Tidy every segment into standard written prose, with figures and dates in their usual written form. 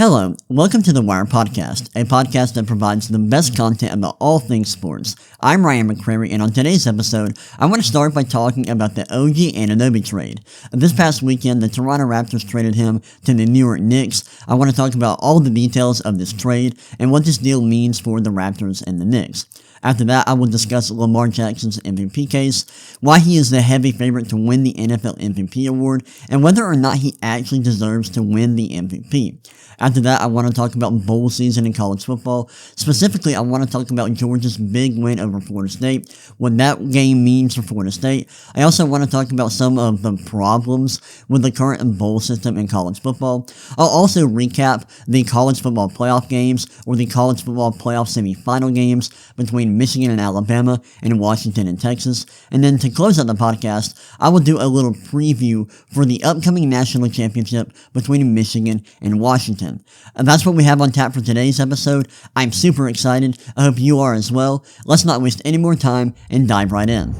Hello, welcome to the Wire Podcast, a podcast that provides the best content about all things sports. I'm Ryan McCrary, and on today's episode, I want to start by talking about the OG Anunoby trade. This past weekend, the Toronto Raptors traded him to the New York Knicks. I want to talk about all the details of this trade and what this deal means for the Raptors and the Knicks. After that, I will discuss Lamar Jackson's MVP case, why he is the heavy favorite to win the NFL MVP award, and whether or not he actually deserves to win the MVP. After that, I want to talk about bowl season in college football. Specifically, I want to talk about Georgia's big win over Florida State, what that game means for Florida State. I also want to talk about some of the problems with the current bowl system in college football. I'll also recap the college football playoff games, or the college football playoff semifinal games between Michigan and Alabama, and Washington and Texas. And then to close out the podcast, I will do a little preview for the upcoming national championship between Michigan and Washington. And that's what we have on tap for today's episode. I'm super excited. I hope you are as well. Let's not waste any more time and dive right in.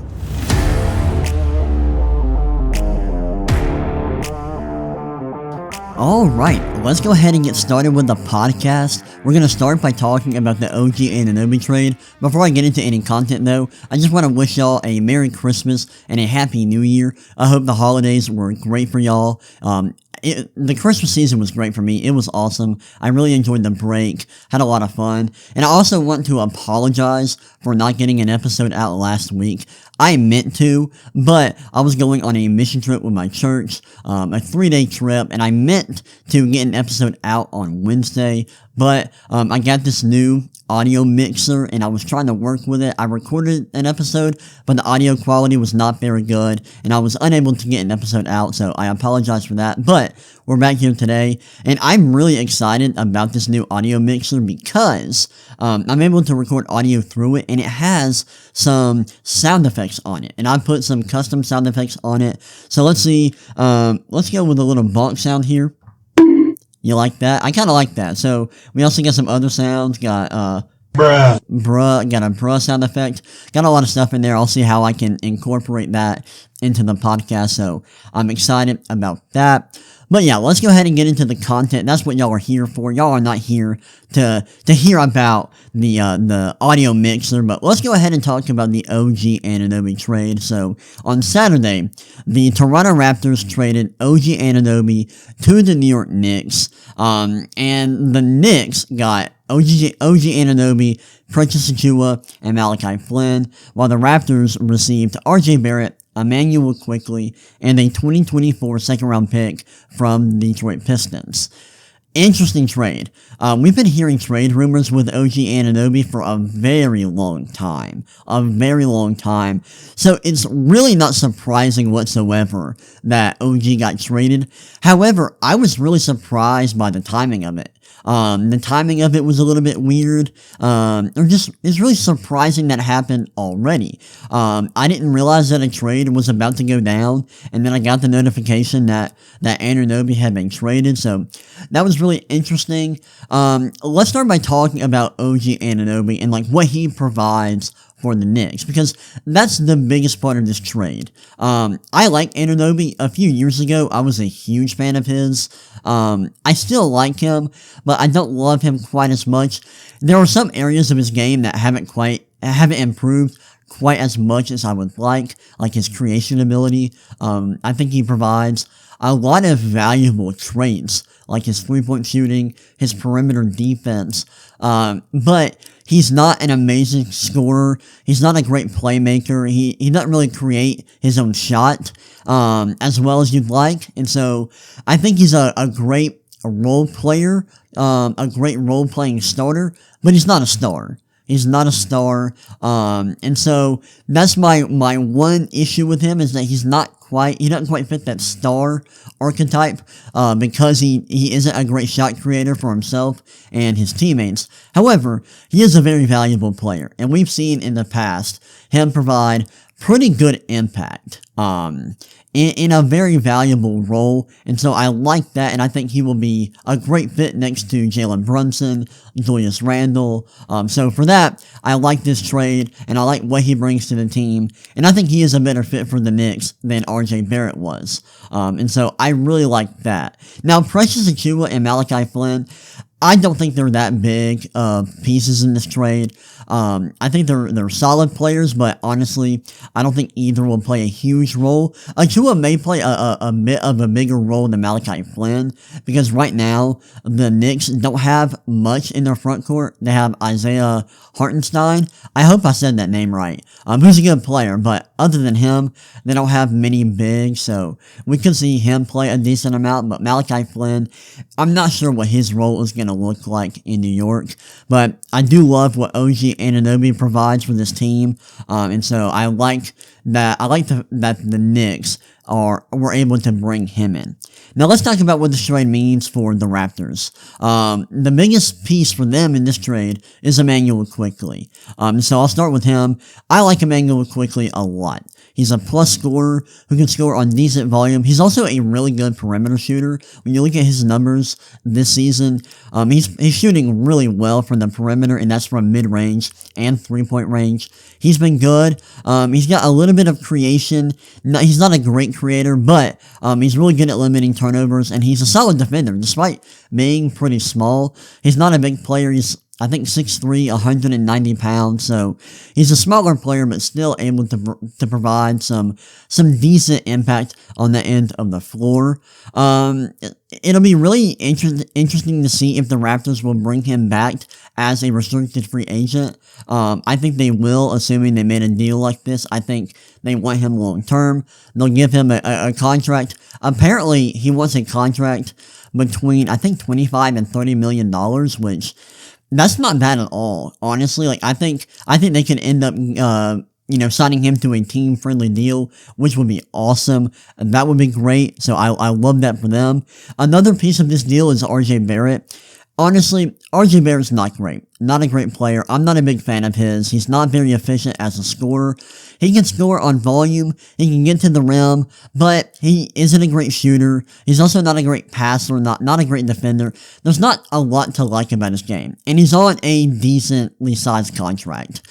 Alright, let's go ahead and get started with the podcast. We're going to start by talking about the OG Anunoby trade. Before I get into any content though, I just want to wish y'all a Merry Christmas and a Happy New Year. I hope the holidays were great for y'all. The Christmas season was great for me. It was awesome. I really enjoyed the break, had a lot of fun. And I also want to apologize for not getting an episode out last week. I meant to, but I was going on a mission trip with my church, a 3-day trip, and I meant to get an episode out on Wednesday, but I got this new audio mixer and I was trying to work with it. I recorded an episode, but the audio quality was not very good and I was unable to get an episode out, so I apologize for that. But we're back here today and I'm really excited about this new audio mixer because I'm able to record audio through it and it has some sound effects on it, and I put some custom sound effects on it. So let's see, let's go with a little bonk sound here. You like that? I kind of like that. So we also got some other sounds. Got got a bruh sound effect. Got a lot of stuff in there. I'll see how I can incorporate that into the podcast. So I'm excited about that. But yeah, let's go ahead and get into the content. That's what y'all are here for. Y'all are not here to hear about the audio mixer, but let's go ahead and talk about the OG Anunoby trade. So on Saturday, the Toronto Raptors traded OG Anunoby to the New York Knicks, and the Knicks got OG Anunoby, Precious Achiuwa, and Malachi Flynn, while the Raptors received RJ Barrett, Emmanuel Quickley, and a 2024 second-round pick from the Detroit Pistons. Interesting trade. We've been hearing trade rumors with OG Anunoby for a very long time. So it's really not surprising whatsoever that OG got traded. However, I was really surprised by the timing of it. The timing of it was a little bit weird, it's really surprising that it happened already. I didn't realize that a trade was about to go down, and then I got the notification that Anunoby had been traded, so that was really interesting. Let's start by talking about OG Anunoby and like what he provides for the Knicks, because that's the biggest part of this trade. I like Anunoby. A few years ago, I was a huge fan of his. I still like him, but I don't love him quite as much. There are some areas of his game that haven't improved quite as much as I would like his creation ability. I think he provides a lot of valuable traits, like his three-point shooting, his perimeter defense, but he's not an amazing scorer. He's not a great playmaker. He doesn't really create his own shot as well as you'd like. And so I think he's a great role player, a great role-playing starter, but he's not a star. He's not a star. And so that's my one issue with him, is that he doesn't quite fit that star archetype, because he isn't a great shot creator for himself and his teammates. However, he is a very valuable player, and we've seen in the past him provide pretty good impact, in a very valuable role, and so I like that, and I think he will be a great fit next to Jalen Brunson, Julius Randle. So for that, I like this trade, and I like what he brings to the team, and I think he is a better fit for the Knicks than RJ Barrett was. And so I really like that. Now, Precious Achiuwa and Malachi Flynn, I don't think they're that big pieces in this trade. I think they're solid players, but honestly, I don't think either will play a huge role. Achiuwa may play a bit of a bigger role than Malachi Flynn, because right now, the Knicks don't have much in their front court. They have Isaiah Hartenstein. I hope I said that name right. Who's a good player, but other than him, they don't have many bigs, so we could see him play a decent amount, but Malachi Flynn, I'm not sure what his role is going to look like in New York, but I do love what OG Anunoby provides for this team, and so I like that. I like that the Knicks were able to bring him in. Now let's talk about what this trade means for the Raptors. The biggest piece for them in this trade is Immanuel Quickley. So I'll start with him. I like Immanuel Quickley a lot. He's a plus scorer who can score on decent volume. He's also a really good perimeter shooter. When you look at his numbers this season, he's shooting really well from the perimeter, and that's from mid-range and three-point range. He's been good. He's got a little bit of creation. He's not a great creator, but he's really good at limiting turnovers, and he's a solid defender, despite being pretty small. He's not a big player. He's, I think, 6'3", 190 pounds, so he's a smaller player, but still able to provide some decent impact on the end of the floor. It'll be really interesting to see if the Raptors will bring him back as a restricted free agent. I think they will, assuming they made a deal like this. I think they want him long term. They'll give him a contract. Apparently, he wants a contract between, I think, $25 and $30 million, which that's not bad at all, honestly. Like, I think they could end up, signing him to a team-friendly deal, which would be awesome. That would be great, so I love that for them. Another piece of this deal is RJ Barrett. Honestly, RJ Barrett's not great. Not a great player. I'm not a big fan of his. He's not very efficient as a scorer. He can score on volume. He can get to the rim, but he isn't a great shooter. He's also not a great passer, not a great defender. There's not a lot to like about his game. And he's on a decently sized contract.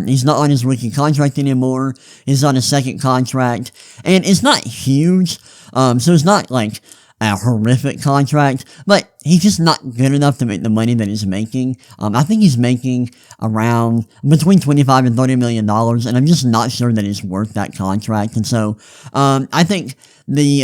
He's not on his rookie contract anymore. He's on his second contract. And it's not huge. So it's not like a horrific contract, but he's just not good enough to make the money that he's making. I think he's making around between $25 and $30 million, and I'm just not sure that he's worth that contract. And so, I think the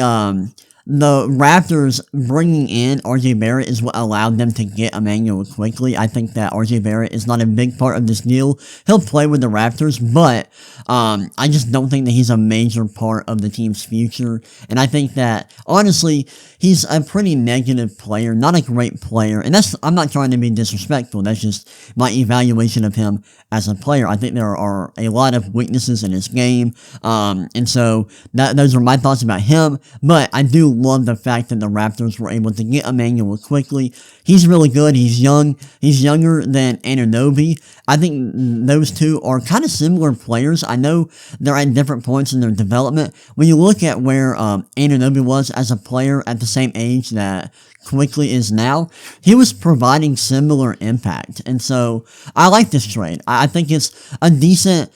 Raptors bringing in RJ Barrett is what allowed them to get Immanuel Quickley. I think that RJ Barrett is not a big part of this deal. He'll play with the Raptors, but I just don't think that he's a major part of the team's future. And I think that, honestly, he's a pretty negative player, not a great player. And I'm not trying to be disrespectful. That's just my evaluation of him as a player. I think there are a lot of weaknesses in his game. And so those are my thoughts about him. But I do love the fact that the Raptors were able to get Immanuel Quickley. He's really good. He's young. He's younger than Anunoby. I think those two are kind of similar players. I know they're at different points in their development. When you look at where Anunoby was as a player at the same age that Quickley is now, he was providing similar impact. And so I like this trade. I think it's a decent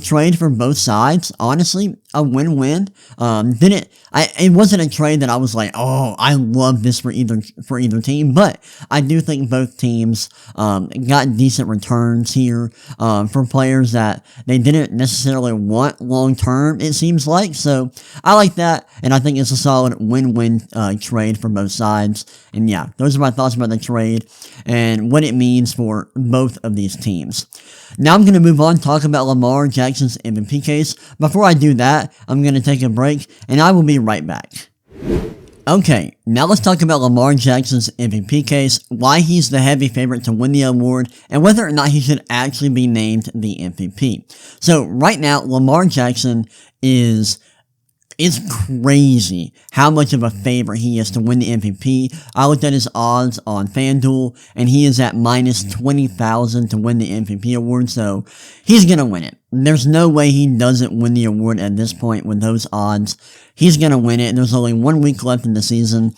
trade for both sides. Honestly, a win-win. It wasn't a trade that I was like, oh, I love this for either team, but I do think both teams got decent returns here for players that they didn't necessarily want long-term, it seems like. So I like that, and I think it's a solid win-win trade for both sides. And yeah, those are my thoughts about the trade and what it means for both of these teams. Now I'm going to move on, talk about Lamar Jackson's MVP case. Before I do that, I'm going to take a break, and I will be right back. Okay, now let's talk about Lamar Jackson's MVP case, why he's the heavy favorite to win the award, and whether or not he should actually be named the MVP. So right now, Lamar Jackson is It's crazy how much of a favorite he is to win the MVP. I looked at his odds on FanDuel, and he is at minus 20,000 to win the MVP award, so he's gonna win it. There's no way he doesn't win the award at this point with those odds. He's gonna win it. There's only 1 week left in the season.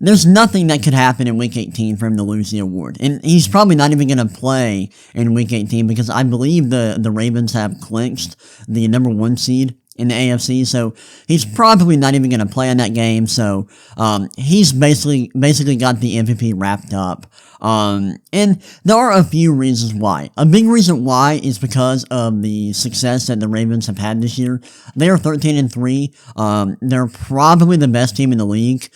There's nothing that could happen in Week 18 for him to lose the award. And he's probably not even going to play in Week 18 because I believe the Ravens have clinched the number 1 seed in the AFC, so he's probably not even going to play in that game. So he's basically got the MVP wrapped up. And there are a few reasons why. A big reason why is because of the success that the Ravens have had this year. They are 13-3. They're probably the best team in the league.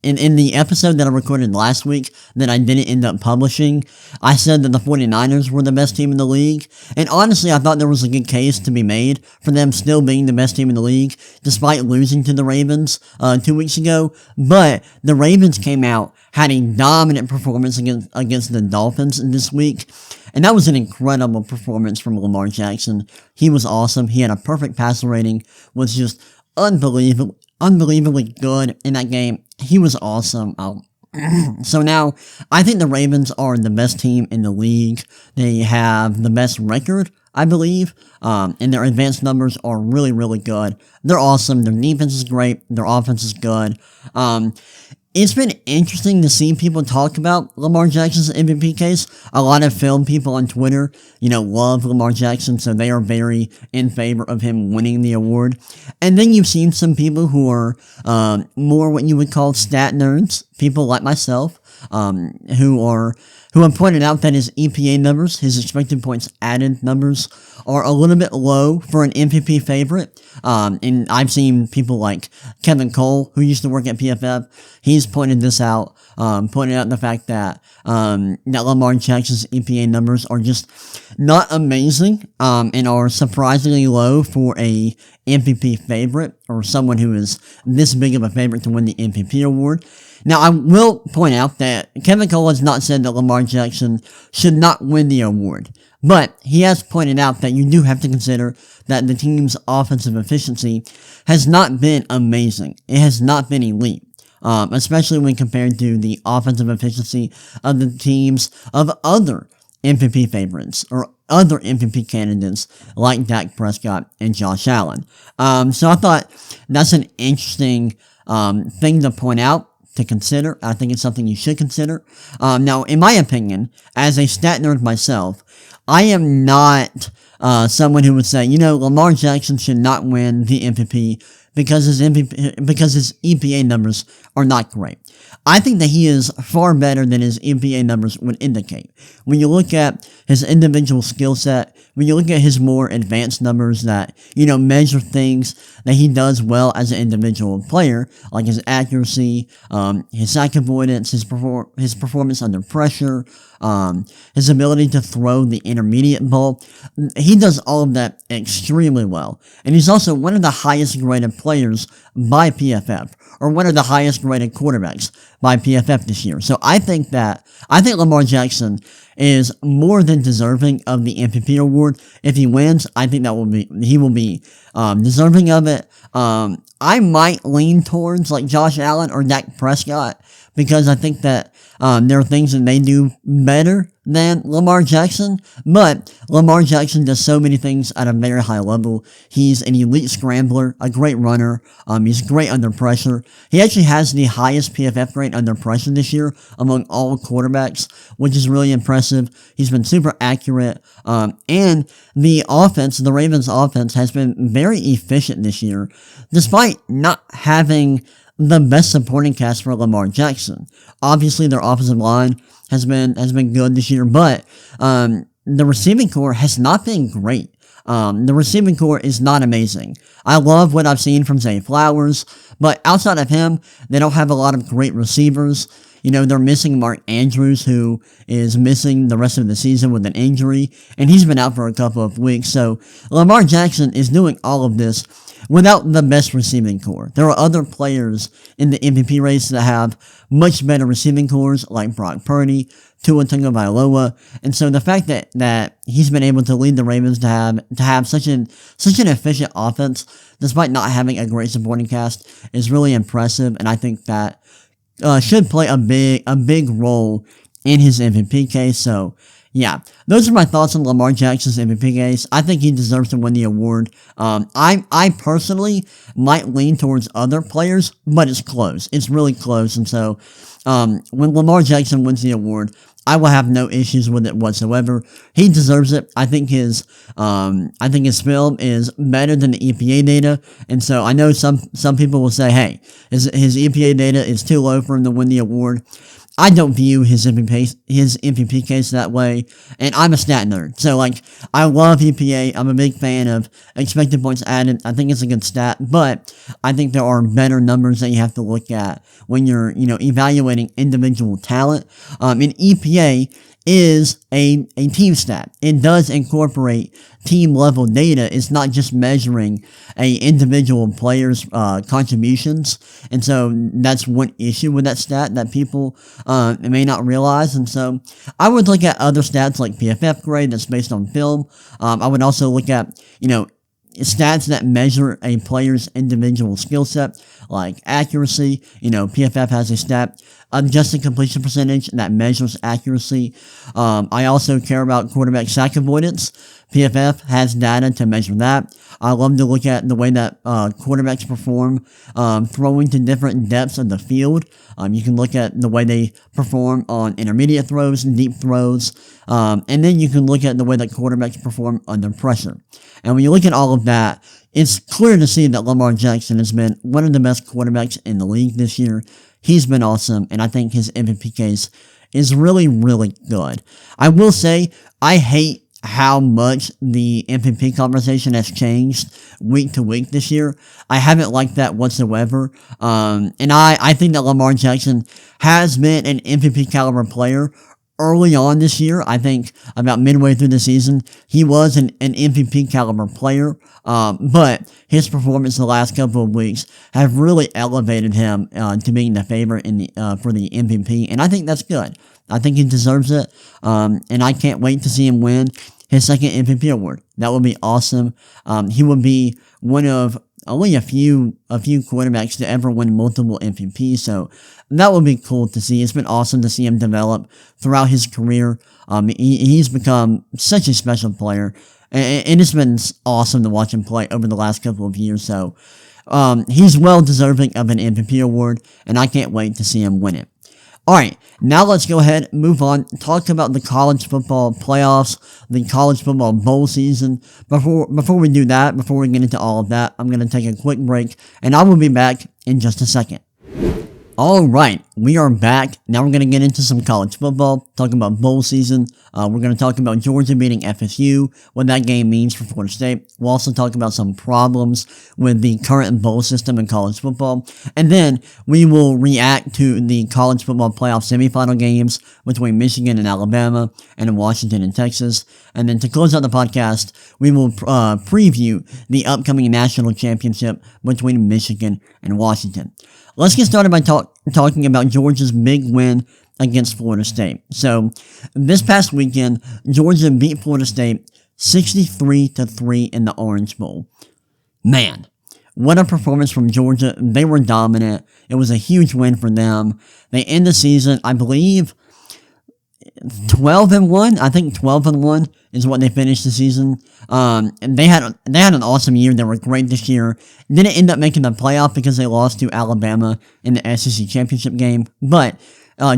In the episode that I recorded last week that I didn't end up publishing, I said that the 49ers were the best team in the league. And honestly, I thought there was a good case to be made for them still being the best team in the league, despite losing to the Ravens 2 weeks ago. But the Ravens came out, had a dominant performance against the Dolphins this week. And that was an incredible performance from Lamar Jackson. He was awesome. He had a perfect passer rating, was just unbelievably good in that game. He was awesome. So now, I think the Ravens are the best team in the league. They have the best record, I believe, and their advanced numbers are really, really good. They're awesome. Their defense is great. Their offense is good. It's been interesting to see people talk about Lamar Jackson's MVP case. A lot of film people on Twitter, love Lamar Jackson, so they are very in favor of him winning the award. And then you've seen some people who are more what you would call stat nerds, people like myself, who have pointed out that his EPA numbers, his expected points added numbers, are a little bit low for an MVP favorite. And I've seen people like Kevin Cole, who used to work at PFF, he's pointed this out, pointed out the fact that Lamar Jackson's EPA numbers are just not amazing, and are surprisingly low for a MVP favorite, or someone who is this big of a favorite to win the MVP award. Now, I will point out that Kevin Cole has not said that Lamar Jackson should not win the award, but he has pointed out that you do have to consider that the team's offensive efficiency has not been amazing. It has not been elite, especially when compared to the offensive efficiency of the teams of other MVP favorites or other MVP candidates like Dak Prescott and Josh Allen. So I thought that's an interesting thing to point out, to consider. I think it's something you should consider. Now, in my opinion, as a stat nerd myself, I am not someone who would say, Lamar Jackson should not win the MVP because his EPA numbers are not great. I think that he is far better than his EPA numbers would indicate. When you look at his individual skill set, when you look at his more advanced numbers that, measure things that he does well as an individual player, like his accuracy, his sack avoidance, his performance under pressure, his ability to throw the intermediate ball, he does all of that extremely well. And he's also one of the highest graded players by PFF, or one of the highest graded quarterbacks by PFF this year. So I think Lamar Jackson is more than deserving of the MVP award. If he wins, I think he will be deserving of it. I might lean towards like Josh Allen or Dak Prescott, because I think that there are things that they do better than Lamar Jackson, but Lamar Jackson does so many things at a very high level. He's an elite scrambler, a great runner, he's great under pressure. He actually has the highest PFF grade under pressure this year among all quarterbacks, which is really impressive. He's been super accurate, and the Ravens offense has been very efficient this year, despite not having the best supporting cast for Lamar Jackson. Obviously, their offensive line has been good this year, but the receiving core has not been great. The receiving core is not amazing. I love what I've seen from Zay Flowers, but outside of him, they don't have a lot of great receivers. they're missing Mark Andrews, who is missing the rest of the season with an injury, and he's been out for a couple of weeks. So Lamar Jackson is doing all of this without the best receiving core. There are other players in the MVP race that have much better receiving cores, like Brock Purdy, Tua Tagovailoa, and so the fact that he's been able to lead the Ravens to have such an efficient offense, despite not having a great supporting cast, is really impressive, and I think that should play a big role in his MVP case. So yeah, those are my thoughts on Lamar Jackson's MVP case. I think he deserves to win the award. I personally might lean towards other players, but it's close. It's really close, and so when Lamar Jackson wins the award, I will have no issues with it whatsoever. He deserves it. I think his film is better than the EPA data, and so I know some people will say, hey, his EPA data is too low for him to win the award. I don't view his MVP case that way, and I'm a stat nerd. So, I love EPA. I'm a big fan of expected points added. I think it's a good stat, but I think there are better numbers that you have to look at when you're, evaluating individual talent. And EPA is a team stat. It does incorporate team level data. It's not just measuring a individual player's contributions, and so that's one issue with that stat that people may not realize. And so I would look at other stats like PFF grade that's based on film. I would also look at stats that measure a player's individual skill set, like accuracy. PFF has a stat, adjusted completion percentage, that measures accuracy. I also care about quarterback sack avoidance. PFF has data to measure that. I love to look at the way that quarterbacks perform throwing to different depths of the field. You can look at the way they perform on intermediate throws, deep throws, and then you can look at the way that quarterbacks perform under pressure. And when you look at all of that, it's clear to see that Lamar Jackson has been one of the best quarterbacks in the league this year. He's been awesome, and I think his MVP case is really, really good. I will say, I hate how much the MVP conversation has changed week to week this year. I haven't liked that whatsoever. And I think that Lamar Jackson has been an MVP caliber player early on this year. I think about midway through the season, he was an MVP caliber player. But his performance the last couple of weeks have really elevated him to being the favorite for the MVP. And I think that's good. I think he deserves it. And I can't wait to see him win his second MVP award. That would be awesome. He would be one of only a few quarterbacks to ever win multiple MVPs, so that would be cool to see. It's been awesome to see him develop throughout his career. He's become such a special player, and it's been awesome to watch him play over the last couple of years, so he's well deserving of an MVP award, and I can't wait to see him win it. Alright, now let's go ahead, move on, talk about the college football playoffs, the college football bowl season. Before we do that, before we get into all of that, I'm going to take a quick break, and I will be back in just a second. Alright, we are back. Now we're going to get into some college football, talking about bowl season. We're going to talk about Georgia beating FSU, what that game means for Florida State. We'll also talk about some problems with the current bowl system in college football. And then we will react to the college football playoff semifinal games between Michigan and Alabama, and Washington and Texas. And then to close out the podcast, we will preview the upcoming national championship between Michigan and Washington. Let's get started by talking about Georgia's big win against Florida State. So, this past weekend, Georgia beat Florida State 63-3 in the Orange Bowl. Man, what a performance from Georgia. They were dominant. It was a huge win for them. They end the season, I believe, 12-1. I think 12-1 is what they finished the season. And they had an awesome year. They were great this year. Didn't end up making the playoff because they lost to Alabama in the SEC championship game. But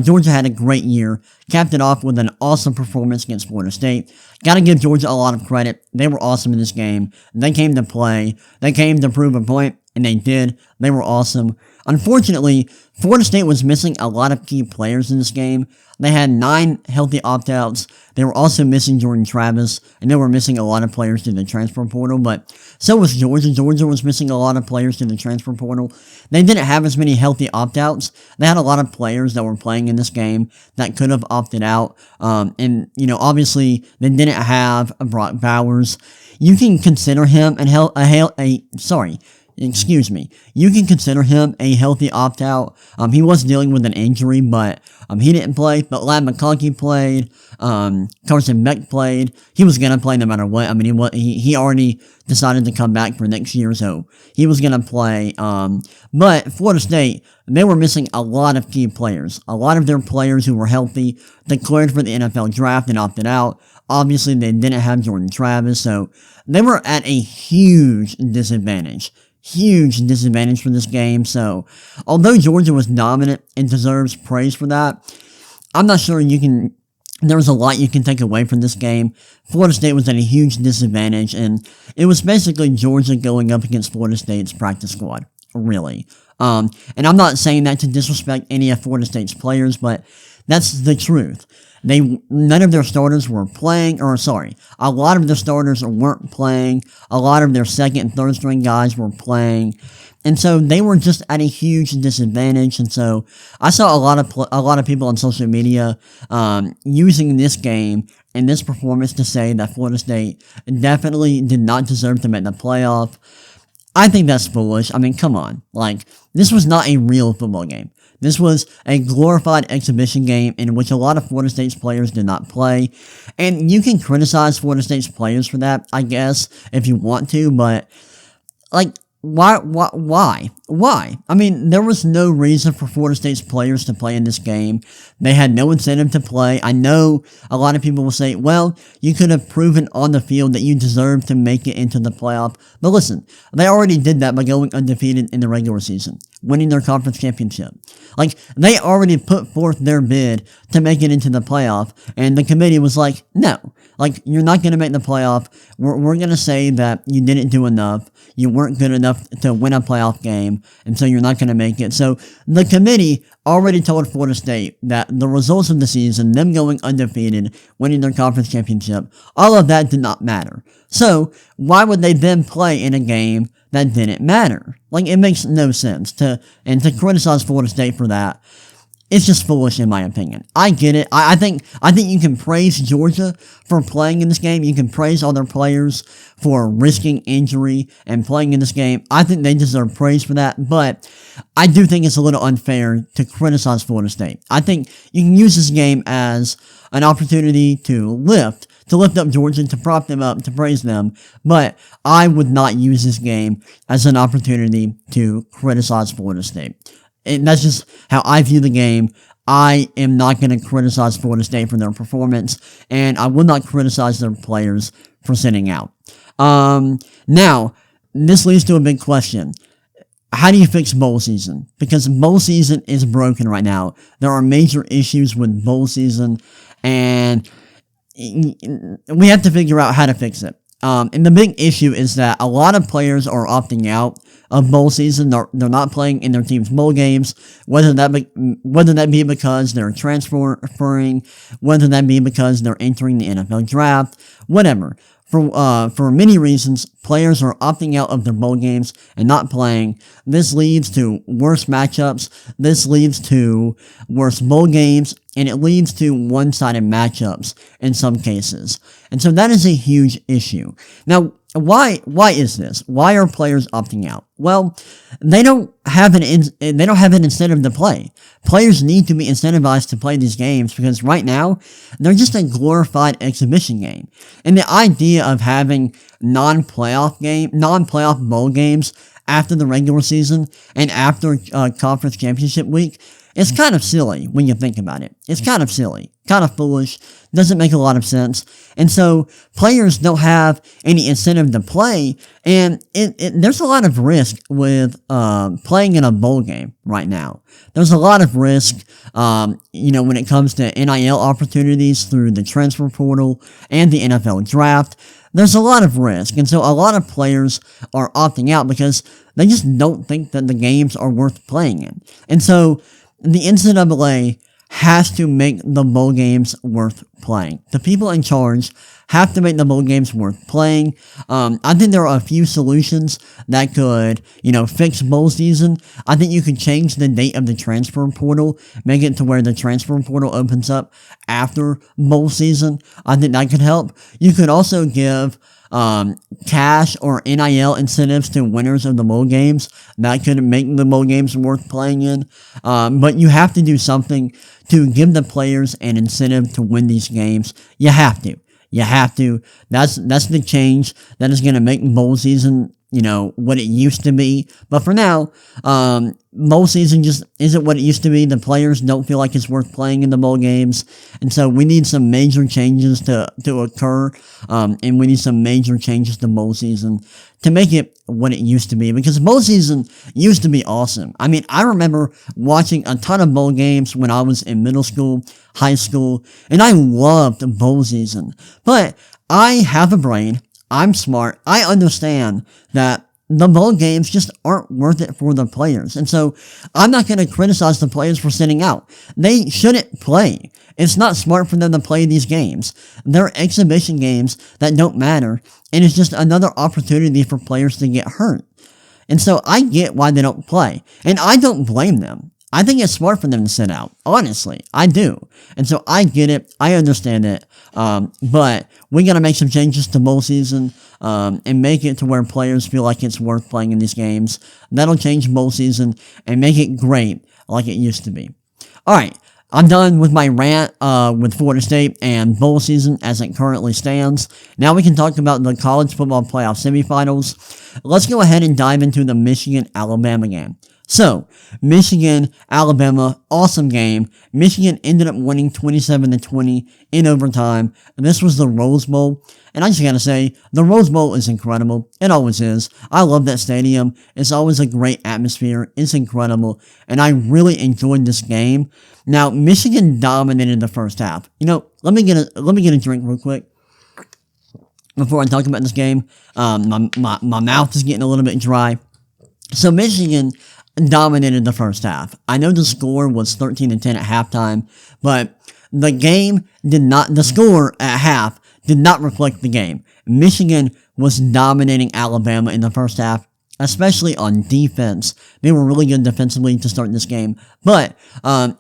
Georgia had a great year. Capped it off with an awesome performance against Florida State. Gotta give Georgia a lot of credit. They were awesome in this game. They came to play. They came to prove a point. and they did. They were awesome. Unfortunately, Florida State was missing a lot of key players in this game. They had 9 healthy opt-outs. They were also missing Jordan Travis, and they were missing a lot of players to the transfer portal, but so was Georgia. Georgia was missing a lot of players to the transfer portal. They didn't have as many healthy opt-outs. They had a lot of players that were playing in this game that could have opted out, and, obviously, they didn't have Brock Bowers. You can consider him you can consider him a healthy opt-out. He was dealing with an injury, but he didn't play. But Ladd McConkey played. Carson Beck played. He was gonna play no matter what. I mean, he already decided to come back for next year, so he was gonna play. But Florida State, they were missing a lot of key players. A lot of their players who were healthy declared for the NFL draft and opted out. Obviously, they didn't have Jordan Travis, so they were at a huge disadvantage. Huge disadvantage for this game. So, although Georgia was dominant and deserves praise for that, I'm not sure there was a lot you can take away from this game. Florida State was at a huge disadvantage, and it was basically Georgia going up against Florida State's practice squad, really. And I'm not saying that to disrespect any of Florida State's players, but that's the truth. None of their starters were playing, a lot of their starters weren't playing. A lot of their second and third string guys were playing. And so they were just at a huge disadvantage. And so I saw a lot of people on social media, using this game and this performance to say that Florida State definitely did not deserve to make the playoff. I think that's foolish. I mean, come on. This was not a real football game. This was a glorified exhibition game in which a lot of Florida State's players did not play. And you can criticize Florida State's players for that, I guess, if you want to, but, why? I mean, there was no reason for Florida State's players to play in this game. They had no incentive to play. I know a lot of people will say, well, you could have proven on the field that you deserve to make it into the playoff. But listen, they already did that by going undefeated in the regular season, winning their conference championship. They already put forth their bid to make it into the playoff, and the committee was like, no. You're not going to make the playoff. We're going to say that you didn't do enough. You weren't good enough to win a playoff game, and so you're not going to make it. So the committee already told Florida State that the results of the season, them going undefeated, winning their conference championship, all of that did not matter. So why would they then play in a game that didn't matter? It makes no sense to criticize Florida State for that. It's just foolish in my opinion. I get it. I think you can praise Georgia for playing in this game. You can praise all their players for risking injury and playing in this game. I think they deserve praise for that, but I do think it's a little unfair to criticize Florida State. I think you can use this game as an opportunity to lift up Georgia, to prop them up, to praise them, but I would not use this game as an opportunity to criticize Florida State. And that's just how I view the game. I am not going to criticize Florida State for their performance, and I will not criticize their players for sitting out. Now, this leads to a big question. How do you fix bowl season? Because bowl season is broken right now. There are major issues with bowl season, and we have to figure out how to fix it. And the big issue is that a lot of players are opting out of bowl season. They're not playing in their team's bowl games, whether that be because they're transferring, whether that be because they're entering the NFL draft, whatever. For many reasons, players are opting out of their bowl games and not playing. This leads to worse matchups. This leads to worse bowl games, and it leads to one-sided matchups in some cases. And so that is a huge issue. Now, why is this? Why are players opting out? Well, they don't have an incentive to play. Players need to be incentivized to play these games because right now they're just a glorified exhibition game. And the idea of having non-playoff bowl games after the regular season and after conference championship week, It's kind of silly when you think about it. It's kind of silly, kind of foolish, doesn't make a lot of sense. And so players don't have any incentive to play, and there's a lot of risk with playing in a bowl game right now. There's a lot of risk, when it comes to NIL opportunities through the transfer portal and the NFL draft. There's a lot of risk, and so a lot of players are opting out because they just don't think that the games are worth playing in. And so the NCAA has to make the bowl games worth playing. The people in charge have to make the bowl games worth playing. I think there are a few solutions that could, fix bowl season. I think you could change the date of the transfer portal, make it to where the transfer portal opens up after bowl season. I think that could help. You could also give cash or NIL incentives to winners of the bowl games. That could make the bowl games worth playing in. But you have to do something to give the players an incentive to win these games. You have to. You have to. That's the change that is going to make bowl season, what it used to be. But for now, bowl season just isn't what it used to be. The players don't feel like it's worth playing in the bowl games. And so we need some major changes to occur. And we need some major changes to bowl season to make it what it used to be. Because bowl season used to be awesome. I mean, I remember watching a ton of bowl games when I was in middle school, high school, and I loved bowl season. But I have a brain. I'm smart. I understand that the bowl games just aren't worth it for the players. And so I'm not going to criticize the players for sitting out. They shouldn't play. It's not smart for them to play these games. They're exhibition games that don't matter. And it's just another opportunity for players to get hurt. And so I get why they don't play. And I don't blame them. I think it's smart for them to sit out. Honestly, I do. And so I get it. I understand it. But we got to make some changes to bowl season, and make it to where players feel like it's worth playing in these games. That'll change bowl season and make it great like it used to be. All right. I'm done with my rant with Florida State and bowl season as it currently stands. Now we can talk about the college football playoff semifinals. Let's go ahead and dive into the Michigan-Alabama game. So, Michigan-Alabama, awesome game. Michigan ended up winning 27-20 in overtime. This was the Rose Bowl. And I just gotta say, the Rose Bowl is incredible. It always is. I love that stadium. It's always a great atmosphere. It's incredible. And I really enjoyed this game. Now, Michigan dominated the first half. Let me get a drink real quick before I talk about this game. My mouth is getting a little bit dry. So Michigan dominated the first half. I know the score was 13-10 at halftime, but the score at half did not reflect the game. Michigan was dominating Alabama in the first half, especially on defense. They were really good defensively to start this game, but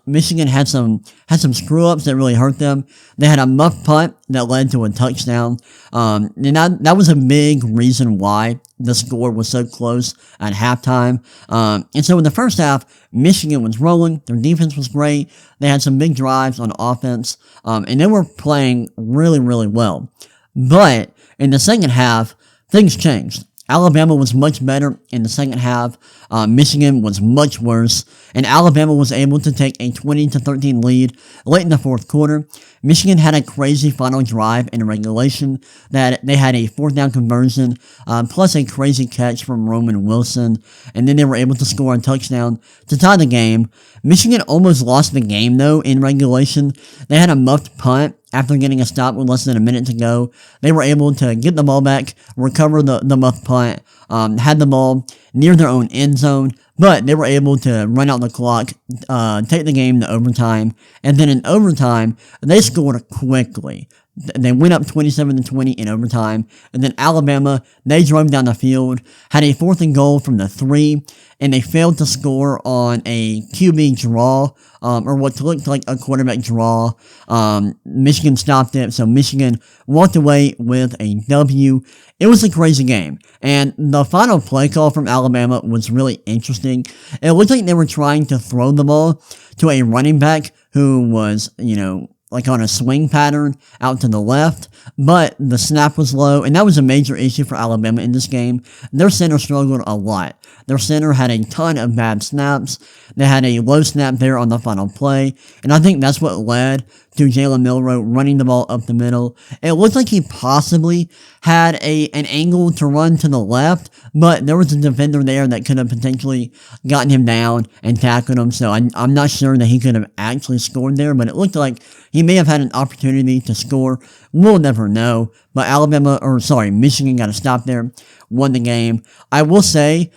Michigan had some screw-ups that really hurt them. They had a muff punt that led to a touchdown, and that was a big reason why the score was so close at halftime. And so in the first half, Michigan was rolling. Their defense was great. They had some big drives on offense, and they were playing really, really well. But in the second half, things changed. Alabama was much better in the second half. Michigan was much worse, and Alabama was able to take a 20-13 lead late in the fourth quarter. Michigan had a crazy final drive in regulation that they had a fourth down conversion, plus a crazy catch from Roman Wilson, and then they were able to score a touchdown to tie the game. Michigan almost lost the game, though, in regulation. They had a muffed punt after getting a stop with less than a minute to go. They were able to get the ball back, recover the muffed punt, had the ball near their own end zone, but they were able to run out the clock, take the game to overtime, and then in overtime, they scored quickly. They went up 27-20 in overtime, and then Alabama, they drove down the field, had a 4th and goal from the 3, and they failed to score on a QB draw, or what looked like a quarterback draw. Michigan stopped it, so Michigan walked away with a W. It was a crazy game, and the final play call from Alabama was really interesting. It looked like they were trying to throw the ball to a running back who was, on a swing pattern out to the left, but the snap was low, and that was a major issue for Alabama in this game. Their center struggled a lot. Their center had a ton of bad snaps. They had a low snap there on the final play, and I think that's what led to Jalen Milroe running the ball up the middle. It looked like he possibly had an angle to run to the left, but there was a defender there that could have potentially gotten him down and tackled him, so I'm not sure that he could have actually scored there, but it looked like he may have had an opportunity to score. We'll never know, but Michigan got a stop there, won the game. I will say,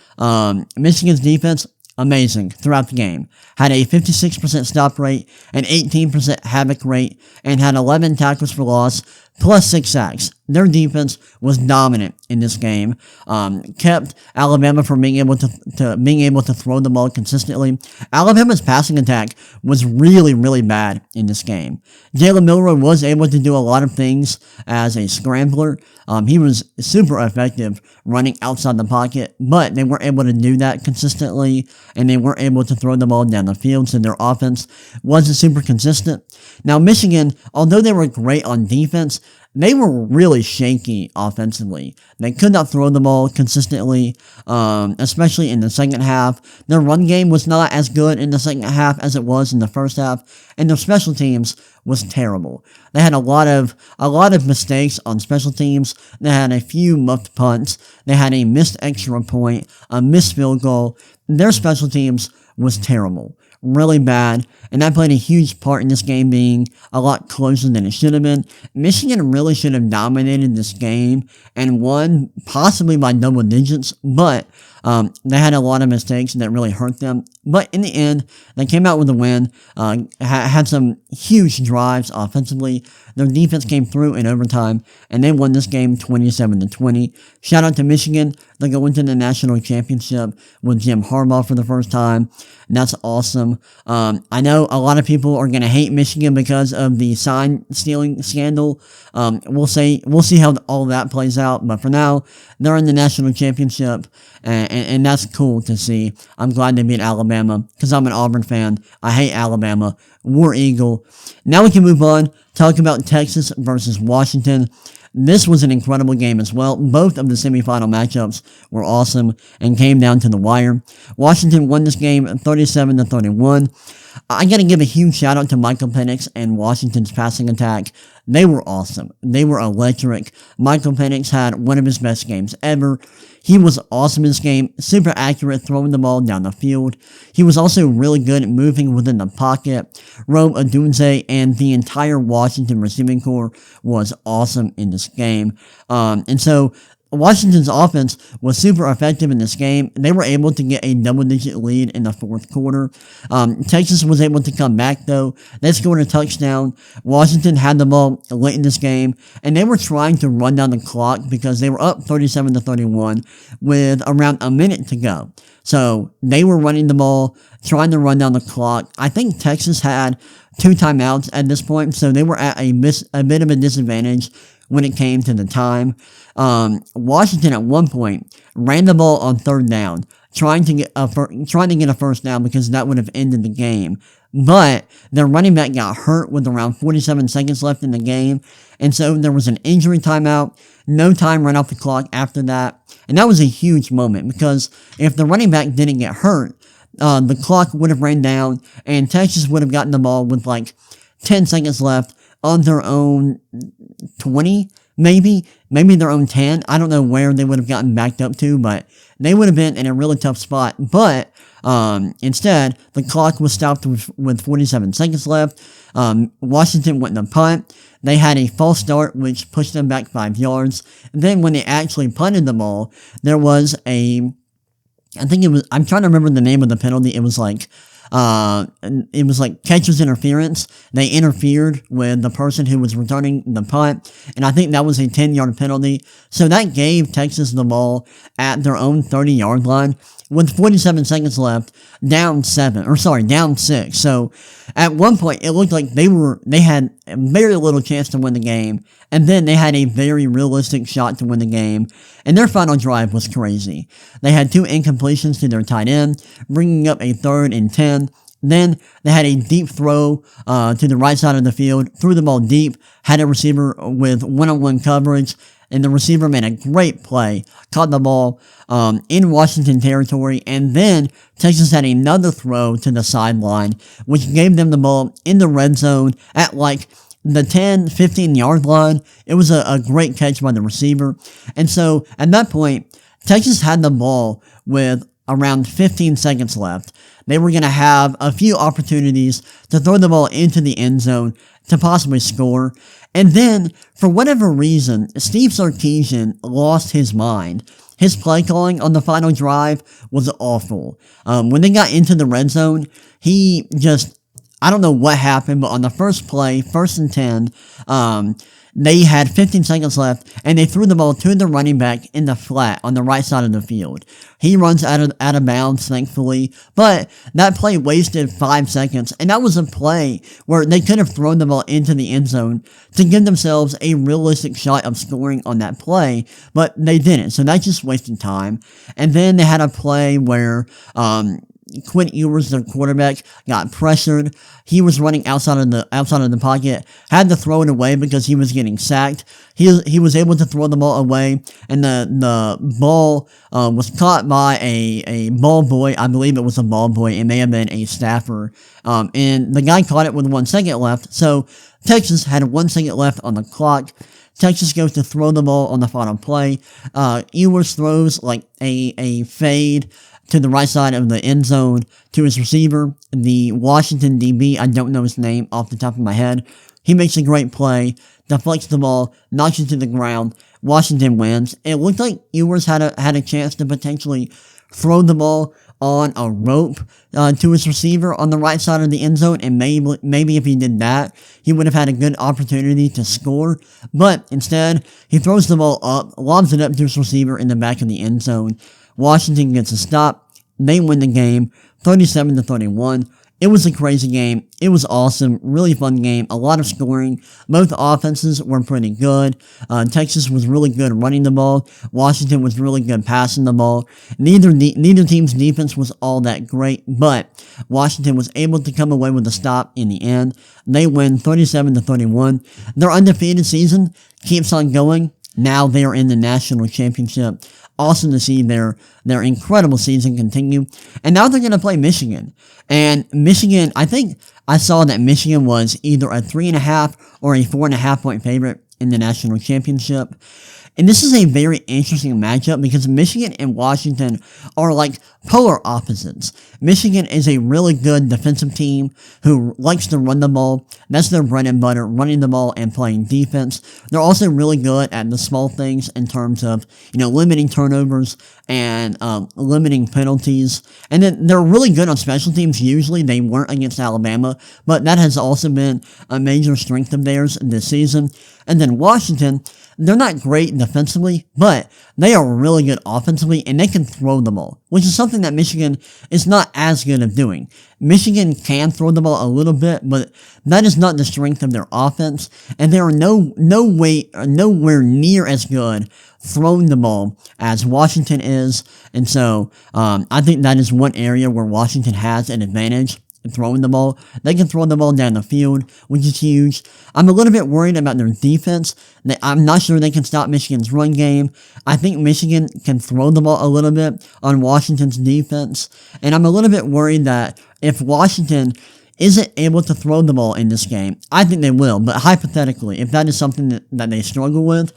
Michigan's defense, amazing throughout the game. Had a 56% stop rate, an 18% havoc rate, and had 11 tackles for loss, plus 6 sacks. Their defense was dominant in this game. Kept Alabama from being able to throw the ball consistently. Alabama's passing attack was really, really bad in this game. Jalen Milroe was able to do a lot of things as a scrambler. He was super effective running outside the pocket, but they weren't able to do that consistently, and they weren't able to throw the ball down the field, so their offense wasn't super consistent. Now, Michigan, although they were great on defense, they were really shaky offensively. They could not throw the ball consistently, especially in the second half. Their run game was not as good in the second half as it was in the first half, and their special teams was terrible. They had a lot of mistakes on special teams. They had a few muffed punts. They had a missed extra point, a missed field goal. Their special teams was terrible. Really bad, and that played a huge part in this game being a lot closer than it should have been. Michigan really should have dominated this game and won, possibly by double digits, but they had a lot of mistakes that really hurt them. But in the end, they came out with a win, had some huge drives offensively. Their defense came through in overtime, and they won this game 27-20. Shout out to Michigan. They go into the national championship with Jim Harbaugh for the first time. That's awesome. I know a lot of people are going to hate Michigan because of the sign stealing scandal. We'll see how all that plays out. But for now, they're in the national championship, and that's cool to see. I'm glad they beat Alabama because I'm an Auburn fan. I hate Alabama. War Eagle. Now we can move on. Talk about Texas versus Washington. This was an incredible game as well. Both of the semifinal matchups were awesome and came down to the wire. Washington won this game 37-31. I gotta give a huge shout out to Michael Penix and Washington's passing attack. They were awesome. They were electric. Michael Penix had one of his best games ever. He was awesome in this game, super accurate throwing the ball down the field. He was also really good at moving within the pocket. Rome Odunze and the entire Washington receiving corps was awesome in this game. And so Washington's offense was super effective in this game. They were able to get a double-digit lead in the fourth quarter. Texas was able to come back, though. They scored a touchdown. Washington had the ball late in this game, and they were trying to run down the clock because they were up 37-31 with around a minute to go. So they were running the ball, trying to run down the clock. I think Texas had 2 timeouts at this point, so they were at a bit of a disadvantage when it came to the time. Washington at one point ran the ball on 3rd down, trying to get a first down because that would have ended the game. But their running back got hurt with around 47 seconds left in the game, and so there was an injury timeout. No time ran off the clock after that, and that was a huge moment because if the running back didn't get hurt, the clock would have ran down, and Texas would have gotten the ball with like 10 seconds left on their own 20, maybe their own 10. I don't know where they would have gotten backed up to, but they would have been in a really tough spot. But instead, the clock was stopped with 47 seconds left. Washington went in the punt. They had a false start, which pushed them back 5 yards. Then when they actually punted the ball, there was I'm trying to remember the name of the penalty. It was like catcher's interference. They interfered with the person who was returning the punt, and I think that was a 10-yard penalty. So that gave Texas the ball at their own 30-yard line with 47 seconds left, down 6. So at one point, it looked like they had very little chance to win the game, and then they had a very realistic shot to win the game, and their final drive was crazy. They had 2 incompletions to their tight end, bringing up a 3rd and 10. Then they had a deep throw to the right side of the field, threw the ball deep, had a receiver with one-on-one coverage, and the receiver made a great play, caught the ball in Washington territory, and then Texas had another throw to the sideline, which gave them the ball in the red zone at like the 10, 15-yard line. It was a great catch by the receiver. And so at that point, Texas had the ball with around 15 seconds left. They were going to have a few opportunities to throw the ball into the end zone to possibly score. And then, for whatever reason, Steve Sarkisian lost his mind. His play calling on the final drive was awful. When they got into the red zone, he just, I don't know what happened, but on the first play, 1st and 10, they had 15 seconds left, and they threw the ball to the running back in the flat on the right side of the field. He runs out of bounds, thankfully, but that play wasted 5 seconds, and that was a play where they could have thrown the ball into the end zone to give themselves a realistic shot of scoring on that play, but they didn't, so that just wasted time. And then they had a play where Quinn Ewers, their quarterback, got pressured. He was running outside of the pocket, had to throw it away because he was getting sacked. He was able to throw the ball away, and the ball was caught by a ball boy. I believe it was a ball boy. It may have been a staffer. And the guy caught it with 1 second left. So Texas had 1 second left on the clock. Texas goes to throw the ball on the final play. Ewers throws like a fade to the right side of the end zone to his receiver, the Washington DB. I don't know his name off the top of my head. He makes a great play, deflects the ball, knocks it to the ground. Washington wins. It looked like Ewers had a chance to potentially throw the ball on a rope to his receiver on the right side of the end zone, and maybe if he did that, he would have had a good opportunity to score. But instead, he throws the ball up, lobs it up to his receiver in the back of the end zone. Washington gets a stop. They win the game, 37-31. It was a crazy game. It was awesome. Really fun game. A lot of scoring. Both offenses were pretty good. Texas was really good running the ball. Washington was really good passing the ball. Neither team's defense was all that great, but Washington was able to come away with a stop in the end. They win 37-31. Their undefeated season keeps on going. Now they are in the national championship. Awesome to see their incredible season continue. And now they're going to play Michigan. And Michigan, I think I saw that Michigan was either a 3.5 or a 4.5 point favorite in the national championship. And this is a very interesting matchup because Michigan and Washington are like polar opposites. Michigan is a really good defensive team who likes to run the ball. That's their bread and butter, running the ball and playing defense. They're also really good at the small things in terms of, limiting turnovers and limiting penalties. And then they're really good on special teams. Usually they weren't against Alabama, but that has also been a major strength of theirs this season. And then Washington, they're not great defensively, but they are really good offensively, and they can throw the ball, which is something that Michigan is not as good at doing. Michigan can throw the ball a little bit, but that is not the strength of their offense, and they are nowhere near as good throwing the ball as Washington is. And so I think that is one area where Washington has an advantage. Throwing the ball. They can throw the ball down the field, which is huge. I'm a little bit worried about their defense. I'm not sure they can stop Michigan's run game. I think Michigan can throw the ball a little bit on Washington's defense. And I'm a little bit worried that if Washington isn't able to throw the ball in this game, I think they will. But hypothetically, if that is something that they struggle with,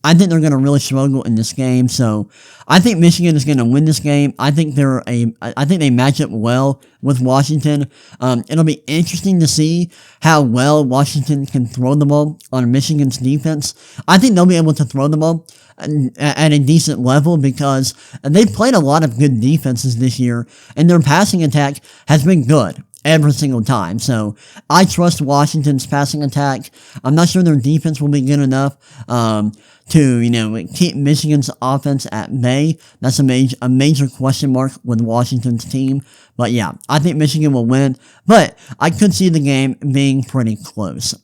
I think they're going to really struggle in this game. So I think Michigan is going to win this game. I think they match up well with Washington. It'll be interesting to see how well Washington can throw the ball on Michigan's defense. I think they'll be able to throw the ball at a decent level because they've played a lot of good defenses this year, and their passing attack has been good every single time. So I trust Washington's passing attack. I'm not sure their defense will be good enough to keep Michigan's offense at bay. That's a major question mark with Washington's team. But yeah, I think Michigan will win, but I could see the game being pretty close,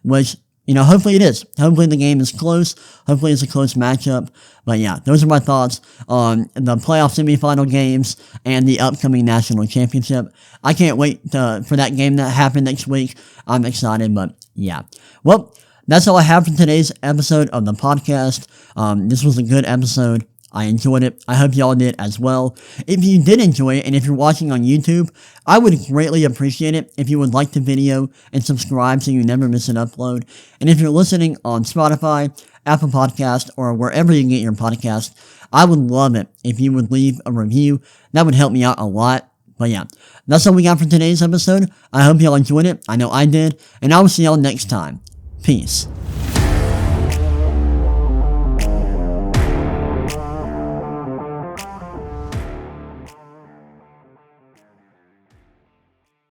which hopefully it is. Hopefully the game is close. Hopefully it's a close matchup. But yeah, those are my thoughts on the playoff semifinal games and the upcoming national championship. I can't wait for that game to happen next week. I'm excited, but yeah. Well, that's all I have for today's episode of the podcast. This was a good episode. I enjoyed it. I hope y'all did as well. If you did enjoy it, and if you're watching on YouTube, I would greatly appreciate it if you would like the video and subscribe so you never miss an upload. And if you're listening on Spotify, Apple Podcast, or wherever you get your podcast, I would love it if you would leave a review. That would help me out a lot. But yeah, that's all we got for today's episode. I hope y'all enjoyed it. I know I did. And I will see y'all next time. Peace.